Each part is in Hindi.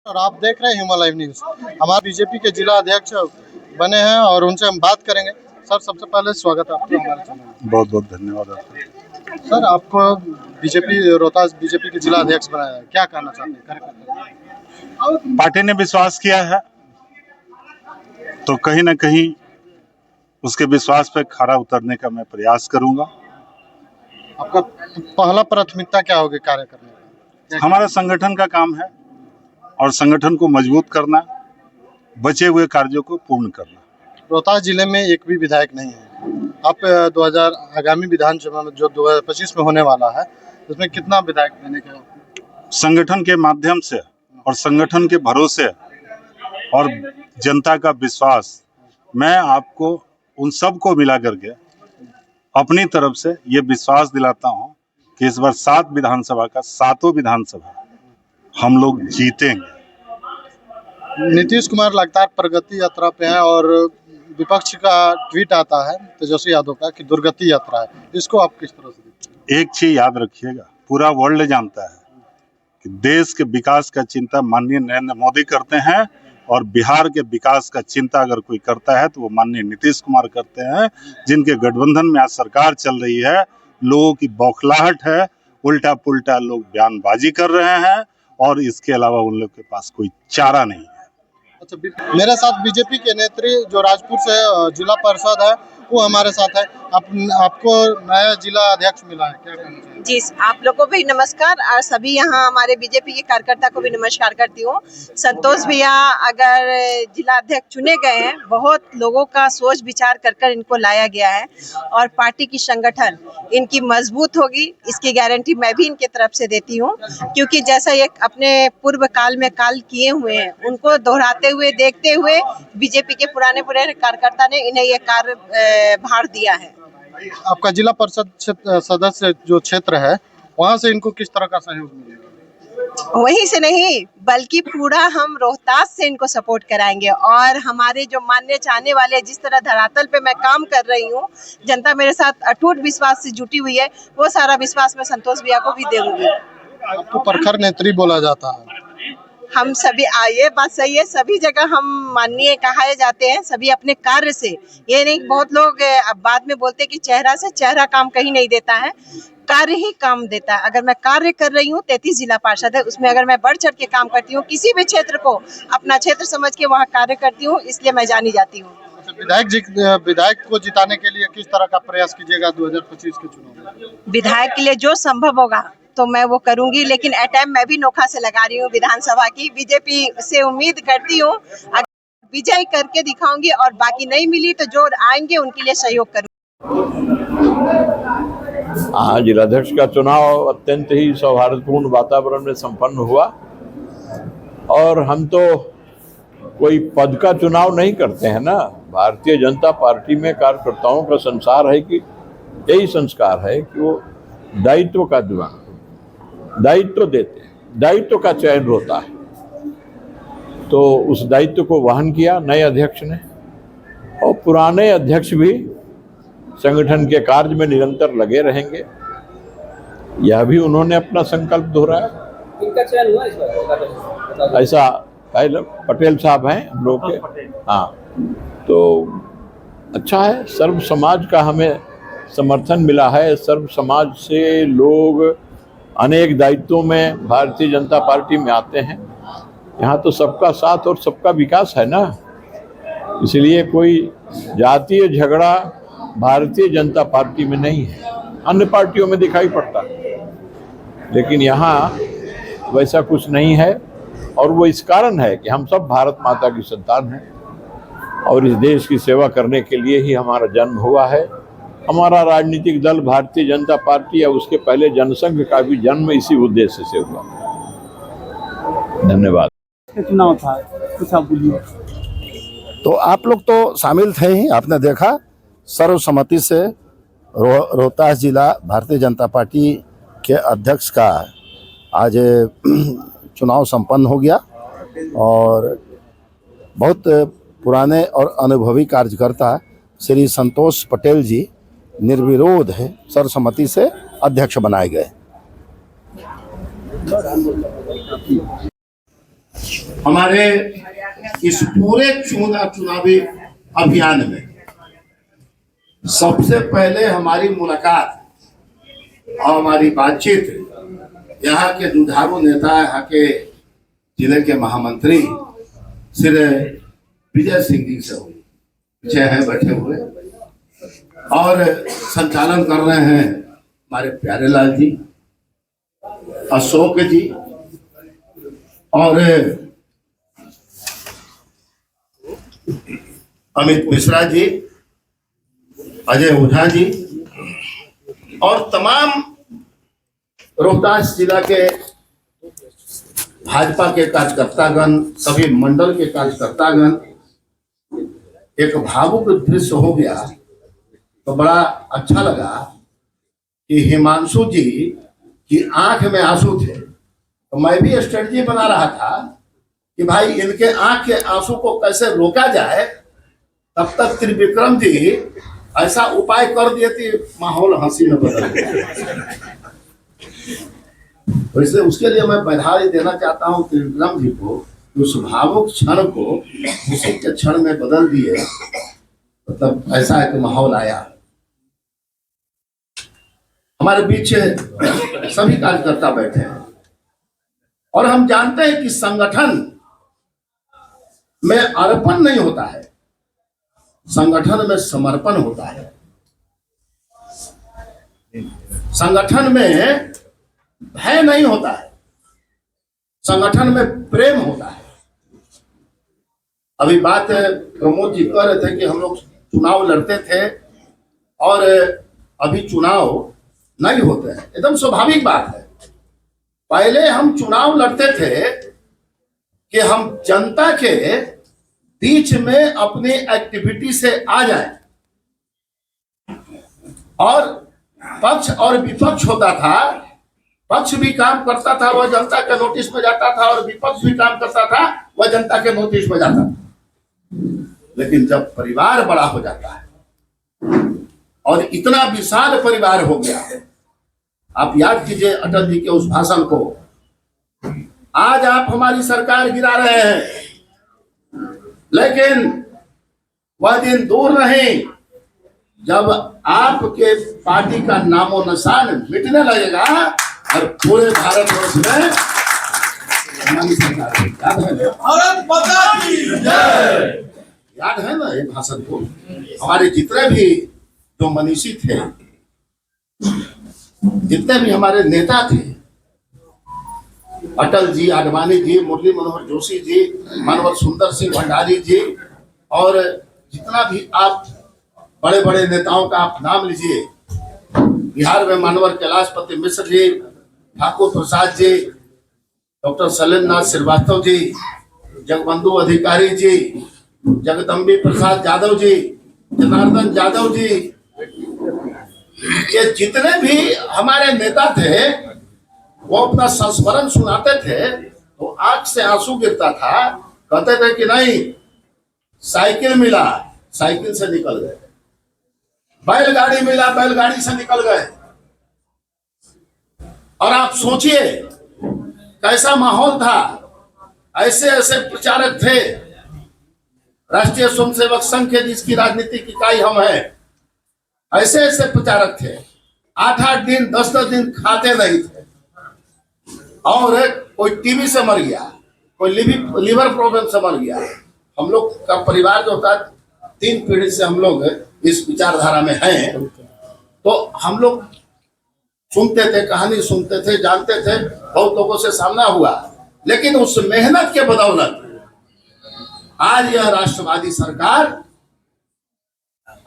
और आप देख रहे हैं ह्यूमन लाइव न्यूज। हमारे बीजेपी के जिला अध्यक्ष बने हैं और उनसे हम बात करेंगे। सर, सबसे पहले स्वागत है आपका हमारे चैनल में। बहुत बहुत धन्यवाद आपका। सर, आपको बीजेपी रोहतास बीजेपी के जिला अध्यक्ष बनाया है, क्या कहना चाहते हैं कार्यकर्ता? पार्टी ने विश्वास किया है तो कहीं न कहीं उसके विश्वास पे खरा उतरने का मैं प्रयास करूंगा। आपका पहला प्राथमिकता क्या होगी कार्य करने का? हमारा संगठन का काम है और संगठन को मजबूत करना, बचे हुए कार्यों को पूर्ण करना। रोहतास जिले में एक भी विधायक नहीं है। आप 2000 आगामी विधानसभा में जो 2025 में होने वाला है, उसमें कितना विधायक देने का? संगठन के माध्यम से और संगठन के भरोसे और जनता का विश्वास, मैं आपको उन सबको मिला करके अपनी तरफ से ये विश्वास दिलाता हूँ कि इस बार 7 विधानसभा का 7 विधानसभा हम लोग जीतेंगे। नीतीश कुमार लगातार प्रगति यात्रा पे हैं और विपक्ष का ट्वीट आता है तेजस्वी यादव का कि दुर्गति यात्रा है, इसको आप किस तरह से देखते हैं? एक चीज याद रखिएगा, पूरा वर्ल्ड जानता है कि देश के विकास का चिंता माननीय नरेंद्र मोदी करते हैं और बिहार के विकास का चिंता अगर कोई करता है तो वो माननीय नीतीश कुमार करते हैं, जिनके गठबंधन में आज सरकार चल रही है। लोगों की बौखलाहट है, उल्टा पुल्टा लोग बयानबाजी कर रहे हैं और इसके अलावा उन लोग के पास कोई चारा नहीं है। अच्छा, मेरे साथ बीजेपी के नेत्री जो राजपुर से जिला पार्षद है, वो हमारे साथ है। आपको नया जिला अध्यक्ष मिला है, क्या कहना चाहिए? जी, आप लोग को भी नमस्कार और सभी यहाँ हमारे बीजेपी के कार्यकर्ता को भी नमस्कार करती हूँ। संतोष भैया अगर जिला अध्यक्ष चुने गए हैं, बहुत लोगों का सोच विचार कर इनको लाया गया है और पार्टी की संगठन इनकी मजबूत होगी, इसकी गारंटी मैं भी इनके तरफ से देती हूँ। क्योंकि जैसा ये अपने पूर्व काल में काल किए हुए हैं, उनको दोहराते हुए देखते हुए बीजेपी के पुराने कार्यकर्ता ने इन्हें ये कार्य भार दिया है। आपका जिला परिषद सदस्य जो क्षेत्र है, वहाँ से इनको किस तरह का सहयोग मिलेगा? वहीं से नहीं बल्कि पूरा हम रोहतास से इनको सपोर्ट कराएंगे और हमारे जो मानने चाहने वाले, जिस तरह धरातल पे मैं काम कर रही हूँ, जनता मेरे साथ अटूट विश्वास से जुटी हुई है, वो सारा विश्वास मैं संतोष भैया को भी दूंगी। आपको प्रखर नेत्री बोला जाता है। हम सभी ये बात सही है, सभी जगह हम माननीय कहाए जाते हैं, सभी अपने कार्य से। ये नहीं, बहुत लोग अब बाद में बोलते कि चेहरा से चेहरा काम कहीं नहीं देता है, कार्य ही काम देता है। अगर मैं कार्य कर रही हूँ, 33 जिला पार्षद है, उसमें अगर मैं बढ़ चढ़ के काम करती हूँ, किसी भी क्षेत्र को अपना क्षेत्र समझ के वहाँ कार्य करती हूँ, इसलिए मैं जानी जाती हूँ। विधायक को जिताने के लिए किस तरह का प्रयास कीजिएगा 2025 के चुनाव में? विधायक के लिए जो संभव होगा तो मैं वो करूंगी, लेकिन अटैम्प्ट मैं भी नोखा से लगा रही हूँ विधानसभा की। बीजेपी से उम्मीद करती हूँ अगर विजय करके दिखाऊंगी और बाकी नहीं मिली तो जो आएंगे उनके लिए सहयोग करूंगी। हाँ, जिलाध्यक्ष का चुनाव अत्यंत ही सौहार्दपूर्ण वातावरण में संपन्न हुआ और हम तो कोई पद का चुनाव नहीं करते हैं ना। भारतीय जनता पार्टी में कार्यकर्ताओं का संसार है कि यही संस्कार है कि वो दायित्व का दायित्व देते हैं, दायित्व का चयन होता है। तो उस दायित्व को वहन किया नए अध्यक्ष ने और पुराने अध्यक्ष भी संगठन के कार्य में निरंतर लगे रहेंगे, यह भी उन्होंने अपना संकल्प दोहराया। किनका चयन हुआ इस बार? ऐसा पटेल साहब हैं हम लोग के। हाँ, तो अच्छा है, सर्व समाज का हमें समर्थन मिला है। सर्व समाज से लोग अनेक दायित्वों में भारतीय जनता पार्टी में आते हैं। यहाँ तो सबका साथ और सबका विकास है ना, इसलिए कोई जातीय झगड़ा भारतीय जनता पार्टी में नहीं है। अन्य पार्टियों में दिखाई पड़ता है, लेकिन यहाँ वैसा कुछ नहीं है और वो इस कारण है कि हम सब भारत माता की संतान हैं और इस देश की सेवा करने के लिए ही हमारा जन्म हुआ है। हमारा राजनीतिक दल भारतीय जनता पार्टी या उसके पहले जनसंघ का भी जन्म इसी उद्देश्य से हुआ। धन्यवाद। चुनाव था, कुछ आप बोलिए। तो आप लोग तो शामिल थे ही, आपने देखा सर्वसम्मति से रोहतास जिला भारतीय जनता पार्टी के अध्यक्ष का आज चुनाव संपन्न हो गया और बहुत पुराने और अनुभवी कार्यकर्ता श्री संतोष पटेल जी निर्विरोध है सर्वसम्मति से अध्यक्ष बनाए गए। हमारे इस पूरे चुनावी अभियान में सबसे पहले हमारी मुलाकात और हमारी बातचीत यहाँ के दुधारू नेता, यहाँ के जिले के महामंत्री श्री विजय सिंह जी से हुई। पीछे हैं बैठे हुए और संचालन कर रहे हैं हमारे प्यारे लाल जी, अशोक जी और अमित मिश्रा जी, अजय ओझा जी और तमाम रोहतास जिला के भाजपा के कार्यकर्तागण, सभी मंडल के कार्यकर्तागण। एक भावुक दृश्य हो गया तो बड़ा अच्छा लगा कि हिमांशु जी की आंख में आंसू थे। तो मैं भी स्ट्रेटजी बना रहा था कि भाई इनके आंख के आंसू को कैसे रोका जाए। तब तक त्रिविक्रम जी ऐसा उपाय कर दिए कि माहौल हंसी में बदल गया। तो इसलिए उसके लिए मैं बधाई देना चाहता हूं त्रिविक्रम जी को, उस भावुक क्षण को उसी के क्षण में बदल दिए। मतलब ऐसा एक माहौल आया। हमारे बीच सभी कार्यकर्ता बैठे हैं और हम जानते हैं कि संगठन में अर्पण नहीं होता है, संगठन में समर्पण होता है। संगठन में भय नहीं होता है, संगठन में प्रेम होता है। अभी बात प्रमोद जी कह रहे थे कि हम लोग चुनाव लड़ते थे और अभी चुनाव नहीं होते हैं। एकदम स्वाभाविक बात है। पहले हम चुनाव लड़ते थे कि हम जनता के बीच में अपनी एक्टिविटी से आ जाए और पक्ष और विपक्ष होता था। पक्ष भी काम करता था, वह जनता के नोटिस में जाता था, और विपक्ष भी काम करता था, वह जनता के नोटिस में जाता था। लेकिन जब परिवार बड़ा हो जाता है और इतना विशाल परिवार हो गया, आप याद कीजिए अटल जी के उस भाषण को। आज आप हमारी सरकार गिरा रहे हैं, लेकिन वह दिन दूर नहीं जब आपके पार्टी का नामो निशान मिटने लगेगा और पूरे भारतवर्ष में हमारी सरकार। याद है ना ये भाषण को? हमारे जितने भी जो मनीषी थे, जितने भी हमारे नेता थे, अटल जी, आडवाणी जी, मुरली मनोहर जोशी जी, मानवर सुंदर सिंह भंडारी जी, और जितना भी आप बड़े बड़े नेताओं का आप नाम लीजिए। बिहार में मानवर कैलाशपति मिश्र जी, ठाकुर प्रसाद जी, डॉक्टर शैलेंद्रनाथ श्रीवास्तव जी, जगबंधु अधिकारी जी, जगदम्बी प्रसाद यादव जी, जनार्दन यादव जी, ये जितने भी हमारे नेता थे वो अपना संस्मरण सुनाते थे तो आंख से आंसू गिरता था। कहते थे कि नहीं, साइकिल मिला, साइकिल से निकल गए, बैलगाड़ी मिला, बैलगाड़ी से निकल गए। और आप सोचिए कैसा माहौल था। ऐसे ऐसे प्रचारक थे। राष्ट्रीय स्वयंसेवक संघ के जिसकी राजनीतिक इकाई हम है, ऐसे ऐसे प्रचारक थे। 8-8 दिन 10-10 दिन खाते नहीं थे, और कोई टीबी से मर गया, कोई लीवर प्रॉब्लम से मर गया। हम लोग का परिवार जो था 3 पीढ़ी से हम लोग इस विचारधारा में हैं, तो हम लोग सुनते थे, कहानी सुनते थे, जानते थे, बहुत लोगों से सामना हुआ। लेकिन उस मेहनत के बदौलत आज यह राष्ट्रवादी सरकार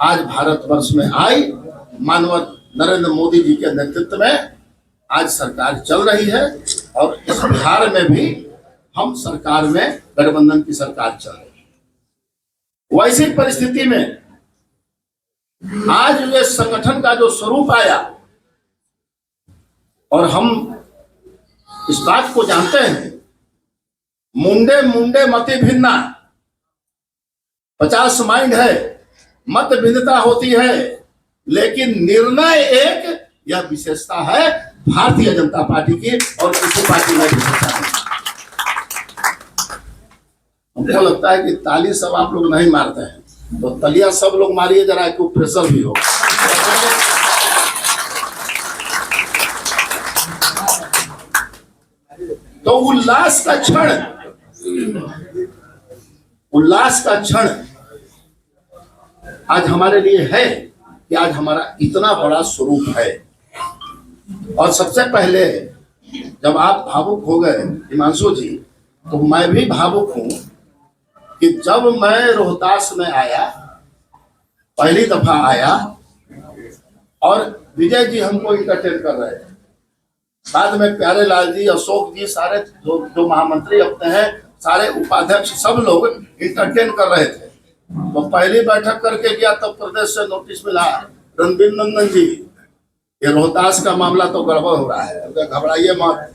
आज भारतवर्ष में आई। माननीय नरेंद्र मोदी जी के नेतृत्व में आज सरकार चल रही है, और इस बिहार में भी हम सरकार में गठबंधन की सरकार चल रही है। वैसी परिस्थिति में आज ये संगठन का जो स्वरूप आया, और हम इस बात को जानते हैं, मुंडे मुंडे मति भिन्ना, 50 माइंड है, मत भिन्नता होती है, लेकिन निर्णय एक, यह विशेषता है भारतीय जनता पार्टी की, और किसी पार्टी में विशेषता नहीं। हमको लगता है कि ताली सब आप लोग नहीं मारते हैं, तो तलिया सब लोग मारिए जरा, कि प्रेशर भी हो। तो उल्लास का क्षण आज हमारे लिए है कि आज हमारा इतना बड़ा स्वरूप है। और सबसे पहले जब आप भावुक हो गए हिमांशु जी, तो मैं भी भावुक हूं कि जब मैं रोहतास में आया, पहली दफा आया, और विजय जी हमको इंटरटेन कर रहे थे, बाद में प्यारे लाल जी, अशोक जी, सारे जो महामंत्री अपने हैं, सारे उपाध्यक्ष, सब लोग इंटरटेन कर रहे थे। तो पहली बैठक करके गया तब प्रदेश से नोटिस मिला, रणबीर नंदन जी, ये रोहतास का मामला तो गड़बड़ हो रहा है, घबराइए मत,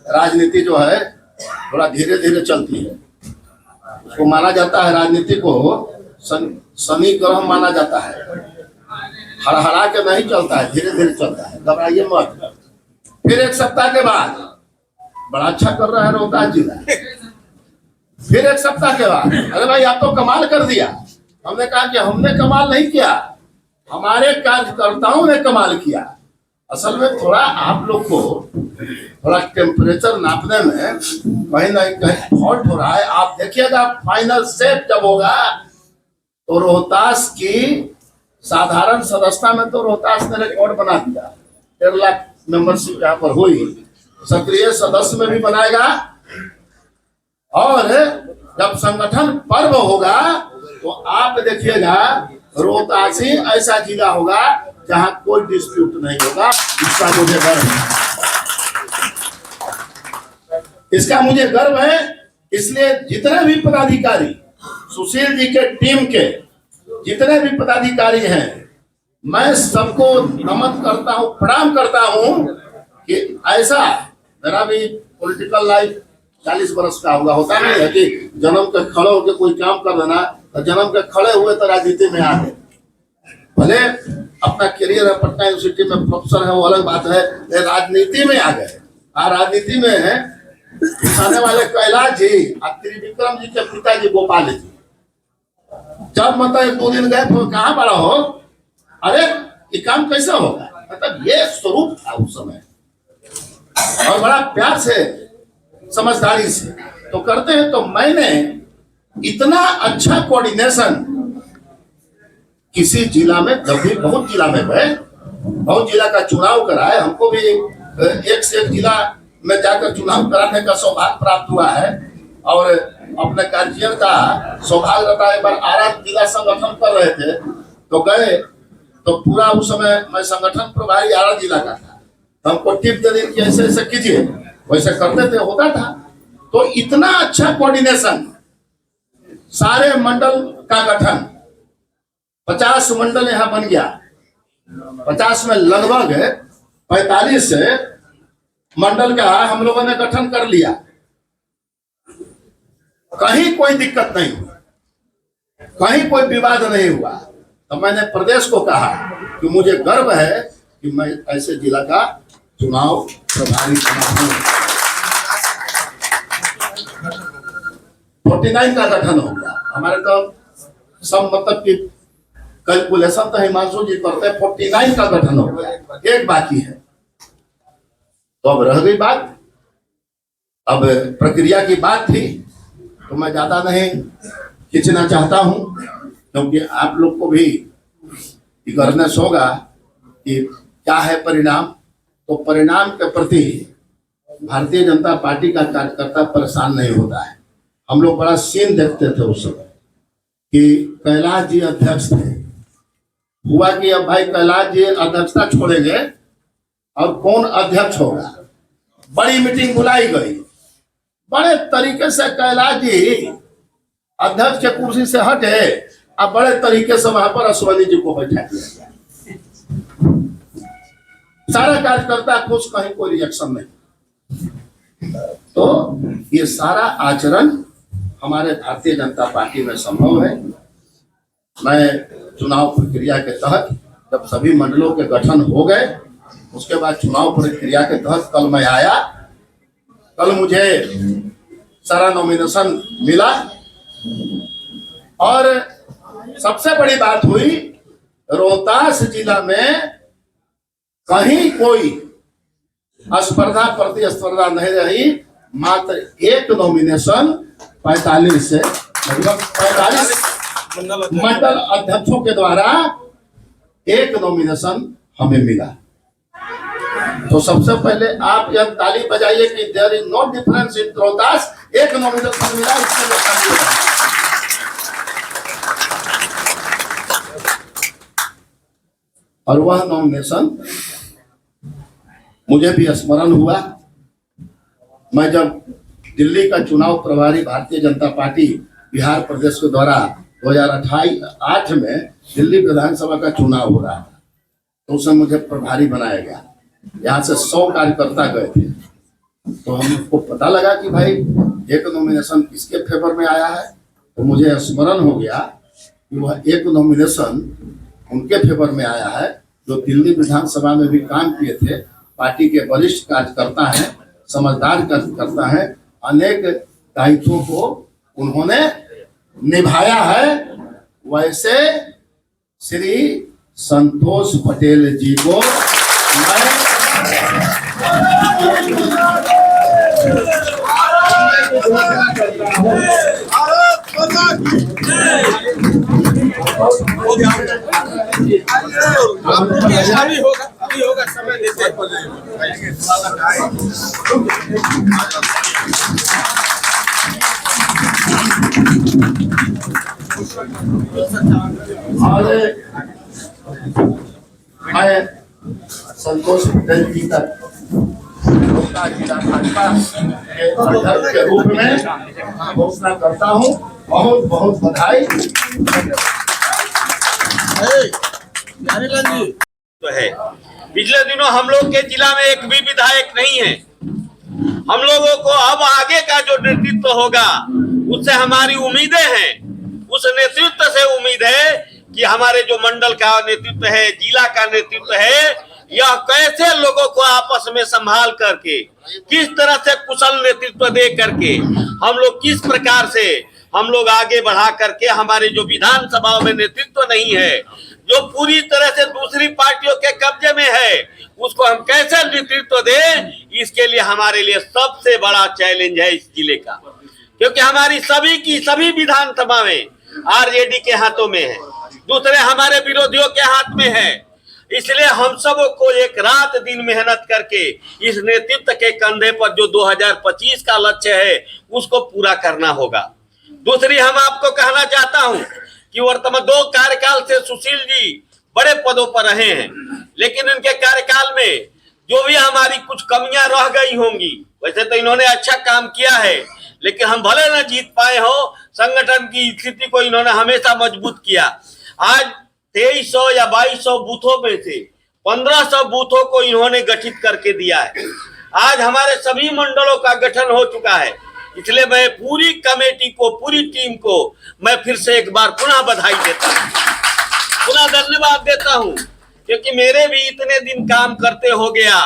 राजनीति जो है थोड़ा धीरे धीरे चलती है, उसको माना जाता है, राजनीति को शनि ग्रह माना जाता है, हड़हड़ा के नहीं चलता है, धीरे धीरे चलता है, घबराइए मत। फिर एक सप्ताह के बाद बड़ा अच्छा कर रहा है रोहतास जिला। फिर एक सप्ताह के बाद, अरे भाई आप तो कमाल कर दिया। हमने कहा कि हमने कमाल नहीं किया, हमारे कार्यकर्ताओं ने कमाल किया। असल में थोड़ा आप लोग को थोड़ा टेम्परेचर नापने में कहीं ना कहीं फॉल्ट हो रहा है। आप देखिएगा फाइनल सेट जब होगा तो रोहतास की साधारण सदस्यता में तो रोहतास ने रिकॉर्ड बना दिया, 13 लाख मेंबरशिप यहाँ पर हुई, सक्रिय सदस्य में भी बनाएगा। और जब संगठन पर्व होगा तो आप देखिएगा रोहतास ही ऐसा जिला होगा जहां कोई डिस्प्यूट नहीं होगा। इसका मुझे गर्व है, इसका मुझे गर्व है। इसलिए जितने भी पदाधिकारी, सुशील जी के टीम के जितने भी पदाधिकारी हैं, मैं सबको नमन करता हूं, प्रणाम करता हूं कि ऐसा, मेरा भी पॉलिटिकल लाइफ 40 वर्ष का होता नहीं है कि जन्म के खड़े होकर कोई काम कर देना, तो जन्म के खड़े हुए तो राजनीति में आ गए। भले अपना करियर है, पटना यूनिवर्सिटी में प्रोफेसर है, वो अलग बात है, राजनीति में आ गए। राजनीति में है आने वाले कैलाश जी, त्रिविक्रम जी के पिताजी गोपाल जी, जब मतलब 1-2 दिन गए तो कहाँ बड़ा हो, अरे ये काम कैसे होगा, मतलब ये स्वरूप था उस समय, और बड़ा प्यार से, समझदारी से तो करते हैं। तो मैंने इतना अच्छा कोऑर्डिनेशन किसी जिला में, जब भी बहुत जिला में गए, बहुत जिला का चुनाव कराए, हमको भी एक से एक जिला में जाकर चुनाव कराने का सौभाग्य प्राप्त हुआ है, और अपने गार्जियन का सौभाग्य रहता है। एक बार आरा जिला संगठन कर रहे थे तो गए, तो पूरा उस समय मैं संगठन प्रभारी आरा जिला का था, तो हमको टिप दे दी कि ऐसे ऐसे कीजिए, वैसे करते थे, होता था। तो इतना अच्छा कोऑर्डिनेशन, सारे मंडल का गठन, 50 मंडल यहाँ बन गया, 50 में लगभग 45 मंडल का हम लोगों ने गठन कर लिया, कहीं कोई दिक्कत नहीं हुई, कहीं कोई विवाद नहीं हुआ। तो मैंने प्रदेश को कहा कि मुझे गर्व है कि मैं ऐसे जिला का चुनाव प्रभारी बना हूं। 49 का गठन हो गया हमारे, तो सब मतलब कि कैलकुलेशन तो हिमांशु जी करते हैं, 49 का गठन हो गया, एक बाकी है। तो अब रह गई बात, अब प्रक्रिया की बात थी, तो मैं ज्यादा नहीं खींचना चाहता हूं, क्योंकि आप लोग को भी अवेयरनेस होगा कि क्या है परिणाम। तो परिणाम के प्रति भारतीय जनता पार्टी का कार्यकर्ता परेशान नहीं होता है। हम लोग बड़ा सीन देखते थे उस समय कि कैलाश जी अध्यक्ष थे, हुआ कि अब भाई कैलाश जी अध्यक्षता छोड़ेंगे और कौन अध्यक्ष होगा। बड़ी मीटिंग बुलाई गई, बड़े तरीके से कैलाश जी अध्यक्ष के कुर्सी से हटे, अब बड़े तरीके से वहां पर अश्वनी जी को बैठा दिया गया। सारा कार्यकर्ता खुश, कहीं कोई रिएक्शन नहीं। तो ये सारा आचरण हमारे भारतीय जनता पार्टी में संभव है। मैं चुनाव प्रक्रिया के तहत जब सभी मंडलों के गठन हो गए, उसके बाद चुनाव प्रक्रिया के तहत कल मैं आया, कल मुझे सारा नॉमिनेशन मिला और सबसे बड़ी बात हुई, रोहतास जिला में कहीं कोई स्पर्धा प्रतिस्पर्धा नहीं रही। मात्र एक नॉमिनेशन 45 से लगभग 45 मंडल अध्यक्षों के द्वारा एक नॉमिनेशन हमें मिला। तो सबसे पहले आप यह ताली बजाइए कि there is no difference in Rohtas, एक नॉमिनेशन मिला, इसके लिए ताली बजाइए। और वह नॉमिनेशन मुझे भी स्मरण हुआ। मैं जब दिल्ली का चुनाव प्रभारी भारतीय जनता पार्टी बिहार प्रदेश के द्वारा 2008 में दिल्ली विधानसभा का चुनाव हो रहा था, तो उसमें मुझे प्रभारी बनाया गया। यहाँ से 100 कार्यकर्ता गए थे। तो हमको पता लगा कि भाई एक नॉमिनेशन किसके फेवर में आया है, तो मुझे स्मरण हो गया कि वह एक नॉमिनेशन उनके फेवर में आया है जो दिल्ली विधानसभा में भी काम किए थे, पार्टी के वरिष्ठ कार्यकर्ता हैं, समझदार कार्यकर्ता हैं, अनेक दायित्वों को उन्होंने निभाया है। वैसे श्री संतोष पटेल जी को मैं अभी होगा समय देते और मैं संतोष पटेल जी का रोहतास जिला भाजपा के अध्यक्ष के रूप में घोषणा करता हूँ। बहुत बहुत बधाई। तो है, पिछले दिनों हम लोग के जिला में एक भी विधायक नहीं है। हम लोगों को अब आगे का जो नेतृत्व होगा उससे हमारी उम्मीदें हैं। उस नेतृत्व से उम्मीद है कि हमारे जो मंडल का नेतृत्व है, जिला का नेतृत्व है, यह कैसे लोगों को आपस में संभाल करके, किस तरह से कुशल नेतृत्व दे करके हम लोग किस प्रकार से हम लोग आगे बढ़ा करके हमारे जो विधानसभाओं में नेतृत्व नहीं है, जो पूरी तरह से दूसरी पार्टियों के कब्जे में है, उसको हम कैसे नेतृत्व दें, इसके लिए हमारे लिए सबसे बड़ा चैलेंज है इस जिले का। क्योंकि हमारी सभी की सभी विधानसभा में आरजेडी के हाथों में है, दूसरे हमारे विरोधियों के हाथ में है। इसलिए हम सबों को एक रात दिन मेहनत करके इस नेतृत्व के कंधे पर जो 2025 का लक्ष्य है उसको पूरा करना होगा। दूसरी हम आपको कहना चाहता हूं कि वर्तमान 2 कार्यकाल से सुशील जी बड़े पदों पर रहे हैं, लेकिन इनके कार्यकाल में जो भी हमारी कुछ कमियां रह गई होंगी, वैसे तो इन्होंने अच्छा काम किया है, लेकिन हम भले न जीत पाए हो, संगठन की स्थिति को इन्होंने हमेशा मजबूत किया। आज 2300 या 2200 बूथों में से 1500 बूथों को इन्होंने गठित करके दिया है। आज हमारे सभी मंडलों का गठन हो चुका है। इसलिए मैं पूरी कमेटी को, पूरी टीम को मैं फिर से एक बार पुनः बधाई देता हूँ, पुनः धन्यवाद देता हूँ, क्योंकि मेरे भी इतने दिन काम करते हो गया,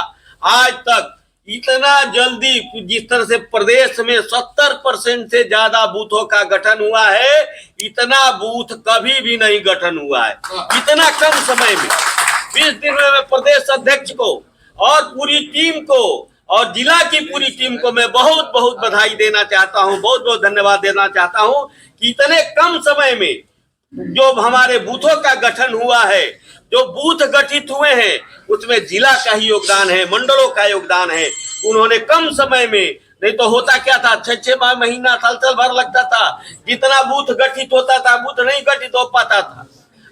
आज तक इतना जल्दी जिस तरह से प्रदेश में 70% से ज्यादा बूथों का गठन हुआ है, इतना बूथ कभी भी नहीं गठन हुआ है इतना कम समय में। 20 दिन में मैं प्रदेश अध्यक्ष को और पूरी टीम को और जिला की पूरी टीम को मैं बहुत बहुत बधाई देना चाहता हूं, बहुत बहुत धन्यवाद देना चाहता हूं कि इतने कम समय में जो हमारे बूथों का गठन हुआ है, जो बूथ गठित हुए हैं, उसमें जिला का ही योगदान है, मंडलों का योगदान है। उन्होंने कम समय में, नहीं तो होता क्या था, 6-6 महीना साल भर लगता था, जितना बूथ गठित होता था बूथ नहीं गठित हो पाता था।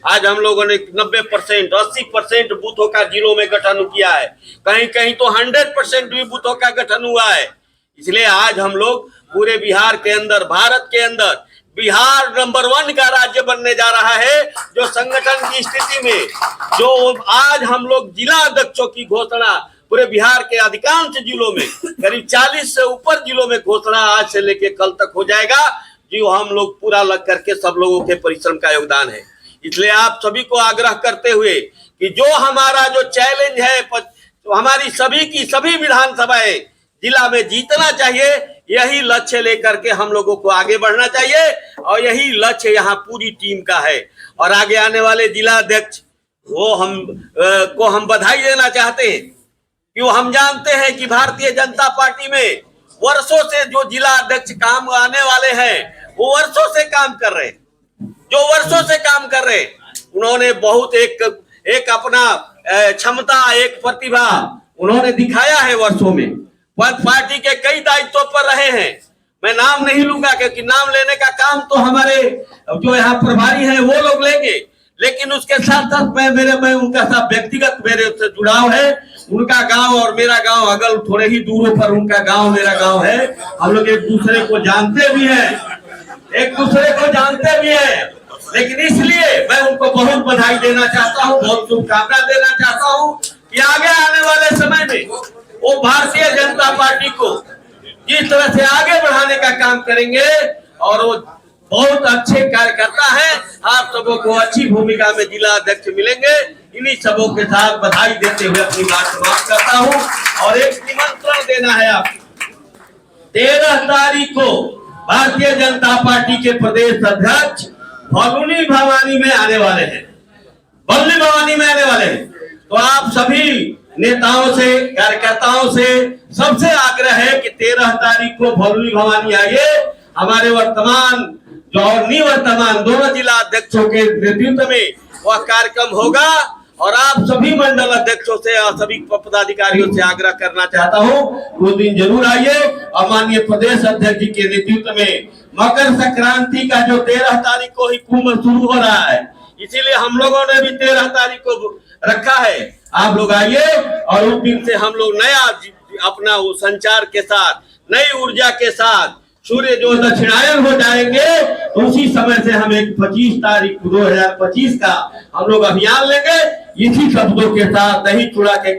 आज हम लोगों ने 90%, 80% बूथों का जिलों में गठन किया है, कहीं कहीं तो 100% भी बूथों का गठन हुआ है। इसलिए आज हम लोग पूरे बिहार के अंदर, भारत के अंदर बिहार नंबर 1 का राज्य बनने जा रहा है। जो संगठन की स्थिति में जो आज हम लोग जिला अध्यक्षों की घोषणा पूरे बिहार के अधिकांश जिलों में, करीब 40 से ऊपर जिलों में घोषणा आज से लेके कल तक हो जाएगा, जो हम लोग पूरा लग करके सब लोगों के परिश्रम का योगदान है। इसलिए आप सभी को आग्रह करते हुए कि जो हमारा जो चैलेंज है, तो हमारी सभी की सभी विधानसभाएं जिला में जीतना चाहिए। यही लक्ष्य लेकर के हम लोगों को आगे बढ़ना चाहिए और यही लक्ष्य यहाँ पूरी टीम का है। और आगे आने वाले जिला अध्यक्ष को हम बधाई देना चाहते हैं, क्यों हम जानते हैं कि भारतीय जनता पार्टी में वर्षों से जो जिला अध्यक्ष काम आने वाले हैं वो वर्षों से काम कर रहे हैं, जो वर्षों से काम कर रहे हैं। उन्होंने बहुत एक अपना क्षमता, एक प्रतिभा उन्होंने दिखाया है वर्षों में। पार्टी के कई दायित्वों पर रहे हैं, मैं नाम नहीं लूंगा क्योंकि नाम लेने का काम तो हमारे जो यहाँ प्रभारी हैं वो लोग लेंगे, लेकिन उसके साथ साथ मैं उनका साथ व्यक्तिगत मेरे से जुड़ाव है। उनका गांव और मेरा गांव अगल थोड़े ही दूरों पर उनका गांव मेरा गांव है। हम लोग एक दूसरे को जानते भी हैं, लेकिन इसलिए मैं उनको बहुत बधाई देना चाहता हूँ, बहुत शुभकामना देना चाहता हूँ कि आगे आने वाले समय में वो भारतीय जनता पार्टी को जिस तरह से आगे बढ़ाने का काम करेंगे और वो बहुत अच्छे कार्यकर्ता हैं। आप सबों को अच्छी भूमिका में जिला अध्यक्ष मिलेंगे। इन्हीं सबों के साथ बधाई देते हुए अपनी बात समाप्त करता हूं और एक निमंत्रण देना है आपको। 13 तारीख को भारतीय जनता पार्टी के प्रदेश अध्यक्ष बलुनी भवानी में आने वाले हैं, तो आप सभी नेताओं से, कार्यकर्ताओं से सबसे आग्रह है कि 13 तारीख को बलुनी भवानी आइए। हमारे वर्तमान और निवर्तमान दोनों जिला अध्यक्षों के नेतृत्व में वह कार्यक्रम होगा और आप सभी मंडल अध्यक्षों से और सभी पदाधिकारियों से आग्रह करना चाहता हूं, उस दिन जरूर आइए। और माननीय प्रदेश अध्यक्ष जी के नेतृत्व में मकर संक्रांति का जो 13 तारीख को ही कुंभ शुरू हो रहा है, इसीलिए हम लोगों ने भी 13 तारीख को रखा है। आप लोग आइए और उस दिन से हम लोग नया अपना वो संचार के साथ, नई ऊर्जा के साथ सूर्य जो दक्षिणायन हो जाएंगे, तो उसी समय से हम एक 25 तारीख 2025 का हम लोग अभियान लेंगे। इसी शब्दों के साथ दही चूड़ा के